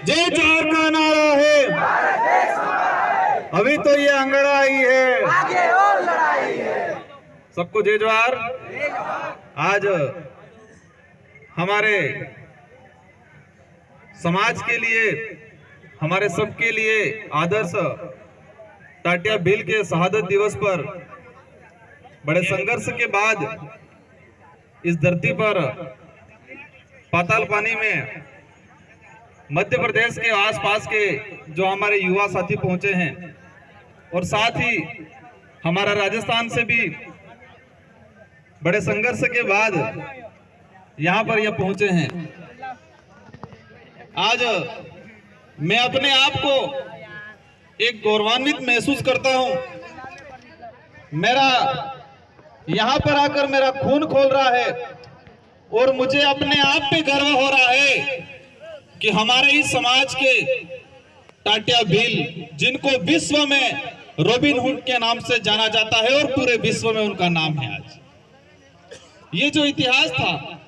जय जोहर का नारा है, अभी तो ये अंगड़ा आई है, आगे और लड़ाई है। सबको जय जोहर। आज हमारे समाज के लिए, हमारे सबके लिए आदर्श टाटिया भील के शहादत दिवस पर बड़े संघर्ष के बाद इस धरती पर पाताल पानी में मध्य प्रदेश के आसपास के जो हमारे युवा साथी पहुंचे हैं और साथ ही हमारा राजस्थान से भी बड़े संघर्ष के बाद यहां पर यह पहुंचे हैं। आज मैं अपने आप को एक गौरवान्वित महसूस करता हूं। मेरा यहां पर आकर मेरा खून खोल रहा है और मुझे अपने आप पे गर्व हो रहा है कि हमारे इस समाज के टाटिया भील, जिनको विश्व में रॉबिन हुड के नाम से जाना जाता है और पूरे विश्व में उनका नाम है। आज ये जो इतिहास था,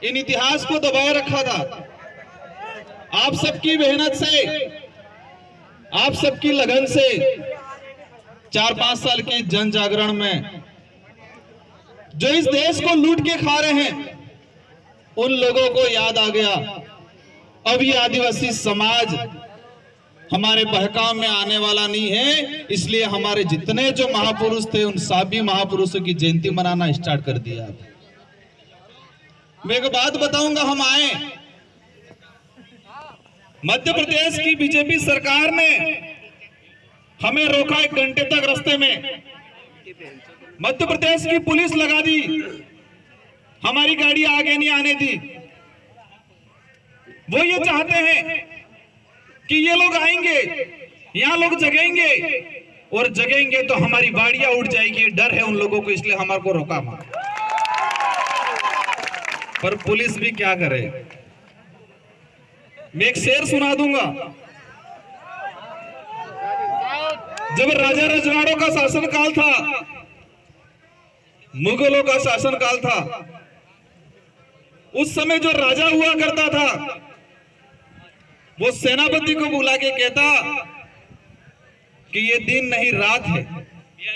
इन इतिहास को दबाए रखा था आप सबकी मेहनत से, आप सबकी लगन से। 4-5 साल के जन जागरण में जो इस देश को लूट के खा रहे हैं, उन लोगों को याद आ गया अब ये आदिवासी समाज हमारे बहकाव में आने वाला नहीं है। इसलिए हमारे जितने जो महापुरुष थे उन सभी महापुरुषों की जयंती मनाना स्टार्ट कर दिया। मैं एक बात बताऊंगा, हम आए, मध्य प्रदेश की बीजेपी सरकार ने हमें रोका 1 घंटे तक रास्ते में, मध्य प्रदेश की पुलिस लगा दी, हमारी गाड़ी आगे नहीं आने दी। वो ये चाहते हैं कि ये लोग आएंगे, यहां लोग जगेंगे और जगेंगे तो हमारी गाड़ियां उड़ जाएगी। डर है उन लोगों को, इसलिए हमारे को रोका। पर पुलिस भी क्या करे। मैं एक शेर सुना दूंगा। जब राजा रजवाड़ों का शासनकाल था, मुगलों का शासनकाल था, उस समय जो राजा हुआ करता था वो सेनापति को बुला के कहता कि ये दिन नहीं रात है।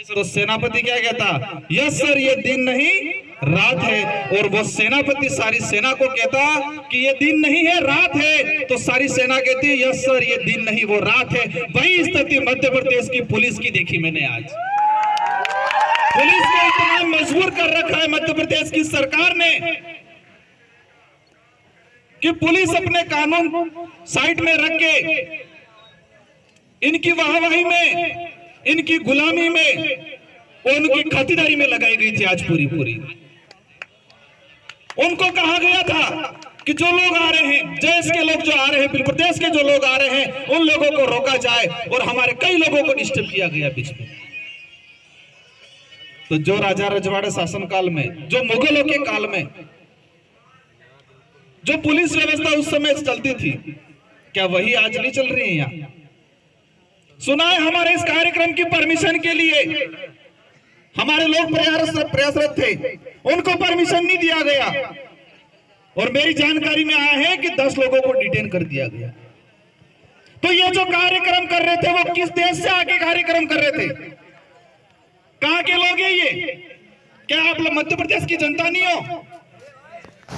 तो सेनापति क्या कहता? यस सर, ये दिन नहीं रात है। और वो सेनापति सारी सेना को कहता कि ये दिन नहीं है रात है। तो सारी सेना कहती यस सर, ये दिन नहीं वो रात है। वही स्थिति मध्य प्रदेश की पुलिस की देखी मैंने आज। पुलिस को इतना मजबूर कर रखा है मध्य प्रदेश की सरकार ने कि पुलिस अपने कानून साइड में रख के इनकी वाहवाही में, इनकी गुलामी में और उनकी खातिरदारी में लगाई गई थी। आज पूरी उनको कहा गया था कि जो लोग आ रहे हैं, देश के लोग जो आ रहे हैं, प्रदेश के जो लोग आ रहे हैं, उन लोगों को रोका जाए। और हमारे कई लोगों को डिस्टर्ब किया गया बीच में। तो जो राजा रजवाड़े शासनकाल में, जो मुगलों के काल में जो पुलिस व्यवस्था उस समय चलती थी, क्या वही आज नहीं चल रही है? यहाँ सुना है हमारे इस कार्यक्रम की परमिशन के लिए हमारे लोग प्रयासरत थे, उनको परमिशन नहीं दिया गया। और मेरी जानकारी में आया है कि 10 लोगों को डिटेन कर दिया गया। तो ये जो कार्यक्रम कर रहे थे वो किस देश से आके कार्यक्रम कर रहे थे? कहां के लोग हैं ये? क्या आप लोग मध्य प्रदेश की जनता नहीं हो?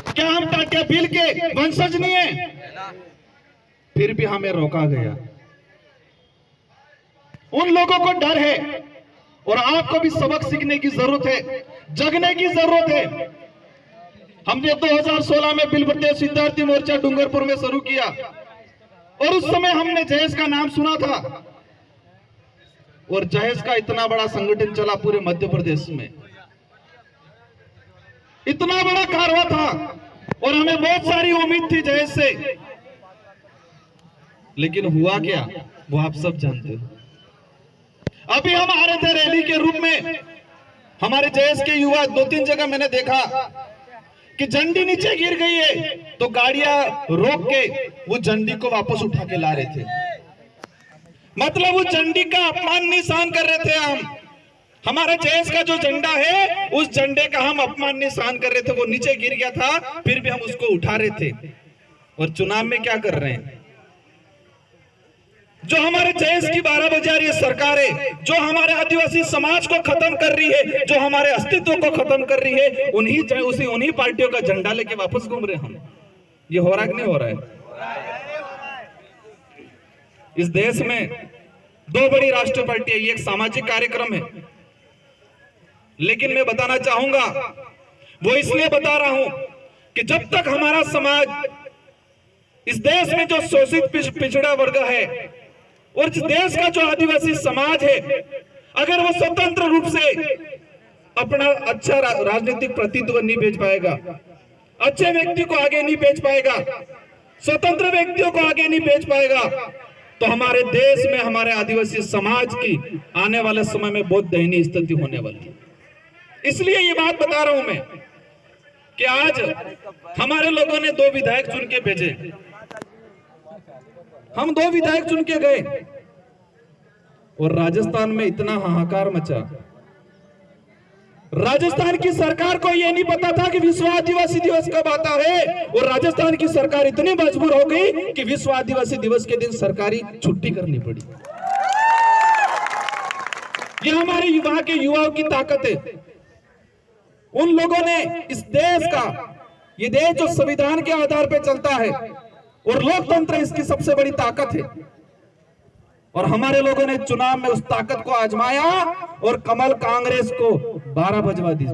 क्या हम टाटिया भील के वंशज नहीं है? फिर भी हमें रोका गया। उन लोगों को डर है और आपको भी सबक सीखने की जरूरत है, जगने की जरूरत है। हमने 2016 में बिल प्रदेश विद्यार्थी मोर्चा डूंगरपुर में शुरू किया और उस समय हमने जहेज का नाम सुना था और जहेज का इतना बड़ा संगठन चला पूरे मध्य प्रदेश में, इतना बड़ा कारवा था और हमें बहुत सारी उम्मीद थी जहेज से। लेकिन हुआ क्या वो आप सब जानते हो। अभी हम आ रहे थे रैली के रूप में, हमारे जहेज के युवा 2-3 जगह मैंने देखा कि झंडी नीचे गिर गई है तो गाड़ियां रोक के वो झंडी को वापस उठा के ला रहे थे। मतलब वो झंडी का अपमान निशान कर रहे थे। हमारे देश का जो झंडा है उस झंडे का हम अपमान निशान कर रहे थे। वो नीचे गिर गया था, फिर भी हम उसको उठा रहे थे। और चुनाव में क्या कर रहे हैं? जो हमारे देश की 12 बजा रही है सरकार है, जो हमारे आदिवासी समाज को खत्म कर रही है, जो हमारे अस्तित्व को खत्म कर रही है, उन्हीं पार्टियों का झंडा लेके वापस घूम रहे हम। ये हो रहा कि नहीं हो रहा है? इस देश में दो बड़ी राष्ट्रीय पार्टी है, ये एक सामाजिक कार्यक्रम है। लेकिन मैं बताना चाहूंगा, वो इसलिए बता रहा हूं कि जब तक हमारा समाज, इस देश में जो शोषित पिछड़ा वर्ग है और इस देश का जो आदिवासी समाज है, अगर वो स्वतंत्र रूप से अपना अच्छा राजनीतिक प्रतिनिधित्व नहीं भेज पाएगा, अच्छे व्यक्ति को आगे नहीं भेज पाएगा, स्वतंत्र व्यक्तियों को आगे नहीं भेज पाएगा, तो हमारे देश में हमारे आदिवासी समाज की आने वाले समय में बहुत दयनीय स्थिति होने वाली है। इसलिए ये बात बता रहा हूं मैं कि आज हमारे लोगों ने 2 विधायक चुन के भेजे, हम 2 विधायक चुन के गए और राजस्थान में इतना हाहाकार मचा। राजस्थान की सरकार को यह नहीं पता था कि विश्व आदिवासी दिवस कब आता है, और राजस्थान की सरकार इतनी मजबूर हो गई कि विश्व आदिवासी दिवस के दिन सरकारी छुट्टी करनी पड़ी। यह हमारे युवाओं की ताकत है। उन लोगों ने इस देश का, ये देश जो संविधान के आधार पर चलता है और लोकतंत्र इसकी सबसे बड़ी ताकत है, और हमारे लोगों ने चुनाव में उस ताकत को आजमाया और कमल कांग्रेस को 12 बजवा दी।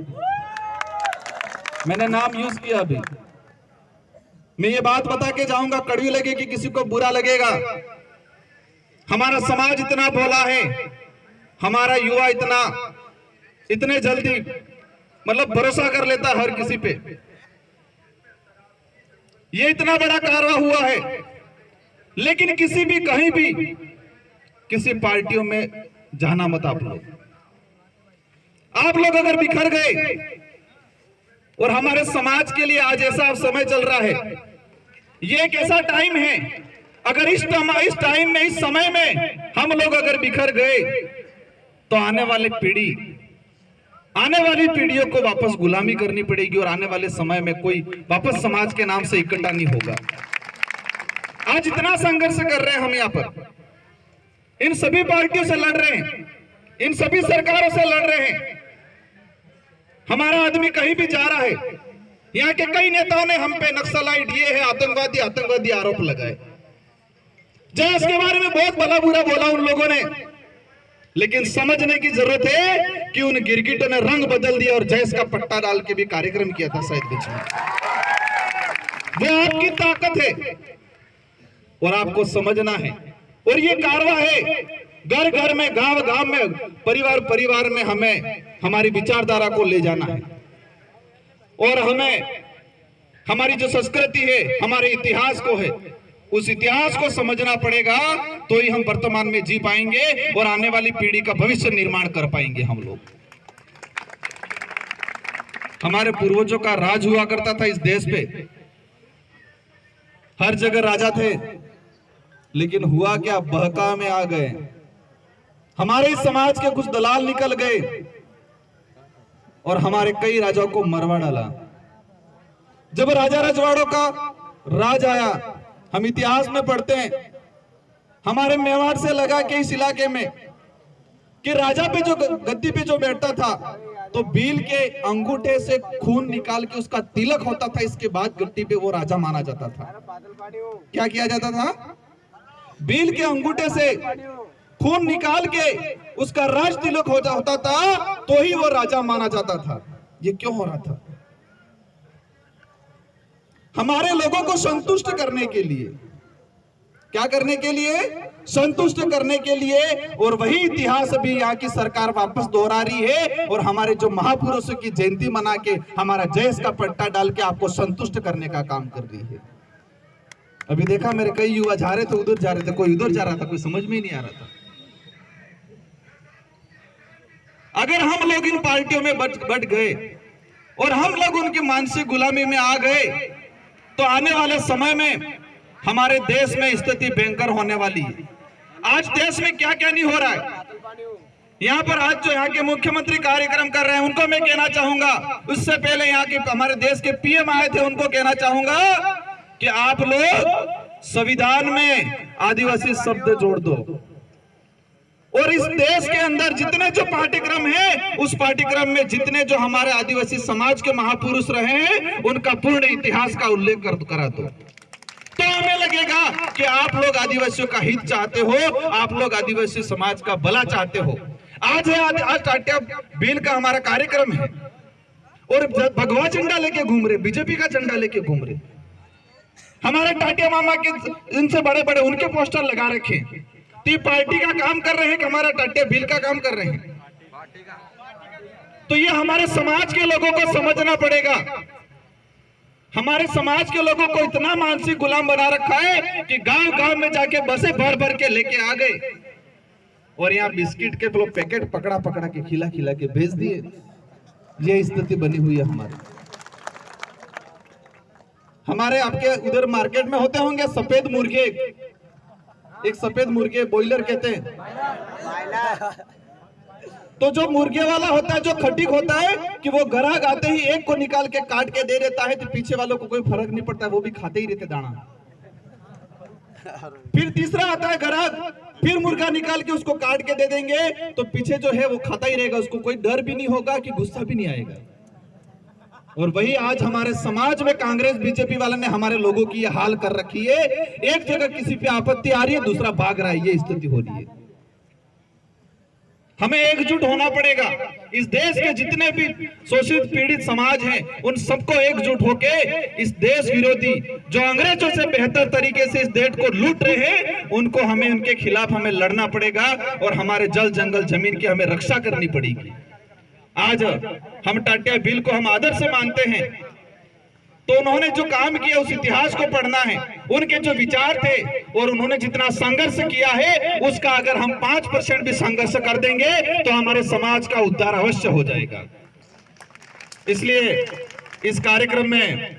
मैंने नाम यूज किया। अभी मैं ये बात बता के जाऊंगा, कड़वी लगेगी, किसी को बुरा लगेगा। हमारा समाज इतना भोला है, हमारा युवा इतने जल्दी मतलब भरोसा कर लेता हर किसी पे। ये इतना बड़ा कारवा हुआ है, लेकिन किसी भी कहीं भी किसी पार्टियों में जाना मत। आप लोग अगर बिखर गए, और हमारे समाज के लिए आज ऐसा समय चल रहा है, ये एक ऐसा टाइम है, अगर इस टाइम में, इस समय में हम लोग अगर बिखर गए तो आने वाली पीढ़ियों को वापस गुलामी करनी पड़ेगी, और आने वाले समय में कोई वापस समाज के नाम से इकट्ठा नहीं होगा। आज इतना संघर्ष कर रहे हैं हम, यहाँ पर इन सभी पार्टियों से लड़ रहे हैं, इन सभी सरकारों से लड़ रहे हैं। हमारा आदमी कहीं भी जा रहा है, यहाँ के कई नेताओं ने हम पे नक्सलाइट, ये है आतंकवादी आरोप लगाए। जैस के बारे में बहुत भला बुरा बोला उन लोगों ने, लेकिन समझने की जरूरत है कि उन गिरगिटों ने रंग बदल दिया और जैस का पट्टा डाल के भी कार्यक्रम किया था शायद बीच में। वो आपकी ताकत है और आपको समझना है। और ये कारवा है, घर घर में, गांव गांव में, परिवार में हमें हमारी विचारधारा को ले जाना है, और हमें हमारी जो संस्कृति है, हमारे इतिहास को है, उस इतिहास को समझना पड़ेगा, तो ही हम वर्तमान में जी पाएंगे और आने वाली पीढ़ी का भविष्य निर्माण कर पाएंगे। हम लोग, हमारे पूर्वजों का राज हुआ करता था इस देश पे, हर जगह राजा थे, लेकिन हुआ क्या, बहका में आ गए। हमारे समाज के कुछ दलाल निकल गए और हमारे कई राजाओं को मरवा डाला। जब राजा रजवाड़ों का राज आया, हम इतिहास में पढ़ते हैं, हमारे मेवाड़ से लगा के इस इलाके में कि राजा पे जो गद्दी पे जो बैठता था, तो बील के अंगूठे से खून निकाल के उसका तिलक होता था, इसके बाद गद्दी पे वो राजा माना जाता था। क्या किया जाता था? बील के अंगूठे से खून निकाल के उसका राज तिलक होता था, तो ही वो राजा माना जाता था। ये क्यों हो रहा था? हमारे लोगों को संतुष्ट करने के लिए, क्या करने के लिए? संतुष्ट करने के लिए। और वही इतिहास अभी यहाँ की सरकार वापस दोहरा रही है, और हमारे जो महापुरुषों की जयंती मना के, हमारा जयस का पट्टा डाल के आपको संतुष्ट करने का काम कर रही है। अभी देखा, मेरे कई युवा जा रहे थे, उधर जा रहे थे, कोई उधर जा रहा था, कोई समझ में ही नहीं आ रहा था। अगर हम लोग इन पार्टियों में बट गए और हम लोग उनकी मानसिक गुलामी में आ गए, तो आने वाले समय में हमारे देश में स्थिति भयंकर होने वाली है। आज देश में क्या क्या नहीं हो रहा है। यहाँ पर आज जो यहाँ के मुख्यमंत्री कार्यक्रम कर रहे हैं, उनको मैं कहना चाहूंगा, उससे पहले यहाँ के हमारे देश के पीएम आए थे, उनको कहना चाहूंगा कि आप लोग संविधान में आदिवासी शब्द जोड़ दो और इस देश के अंदर जितने जो पाठ्यक्रम है उस पाठ्यक्रम में जितने जो हमारे आदिवासी समाज के महापुरुष रहे हैं उनका पूर्ण इतिहास का उल्लेख करा दो। तो हमें लगेगा कि आप लोग आदिवासियों का हित चाहते हो, आप लोग आदिवासी समाज का भला चाहते हो। आज टाटिया बिल का हमारा कार्यक्रम है और भगवा झंडा लेके घूम रहे, बीजेपी का झंडा लेके घूम रहे। हमारे टाटिया मामा के इनसे बड़े बड़े उनके पोस्टर लगा रखे, तो पार्टी का काम कर रहे हैं कि हमारा टाटिया बिल का काम कर रहे हैं। तो ये हमारे समाज के लोगों को समझना पड़ेगा। हमारे समाज के लोगों को इतना मानसिक गुलाम बना रखा है कि गांव गांव में जाके बसें भर भर के लेके आ गए और यहाँ बिस्किट के पैकेट पकड़ा पकड़ा के खिला खिला के भेज दिए। ये स्थिति बनी हुई है हमारे आपके उधर मार्केट में होते होंगे सफेद मुर्गे, एक सफेद मुर्गे बॉयलर कहते हैं। तो जो मुर्गे वाला होता है, जो खटीक होता है कि वो ग्राहक आते ही एक को निकाल के काट के दे देता है, तो पीछे वालों को कोई फर्क नहीं पड़ता, वो भी खाते ही रहते दाना। फिर तीसरा आता है ग्राहक, फिर मुर्गा निकाल के उसको काट के दे देंगे, तो पीछे जो है वो खाता ही रहेगा, उसको कोई डर भी नहीं होगा कि गुस्सा भी नहीं आएगा। और वही आज हमारे समाज में कांग्रेस बीजेपी वाले ने हमारे लोगों की ये हाल कर रखी है। एक जगह किसी पे आपत्ति आ रही है, दूसरा भाग रहा है, ये स्थिति हो रही है। हमें एकजुट होना पड़ेगा। इस देश के जितने भी शोषित पीड़ित समाज हैं, उन सबको एकजुट होके इस देश विरोधी जो अंग्रेजों से बेहतर तरीके से इस देश को लूट रहे हैं, उनको हमें उनके खिलाफ हमें लड़ना पड़ेगा और हमारे जल जंगल जमीन की हमें रक्षा करनी पड़ेगी। आज हम टाटिया बिल को हम आदर से मानते हैं, तो उन्होंने जो काम किया उस इतिहास को पढ़ना है, उनके जो विचार थे और उन्होंने जितना संघर्ष किया है उसका अगर हम 5% भी संघर्ष कर देंगे तो हमारे समाज का उद्धार अवश्य हो जाएगा। इसलिए इस कार्यक्रम में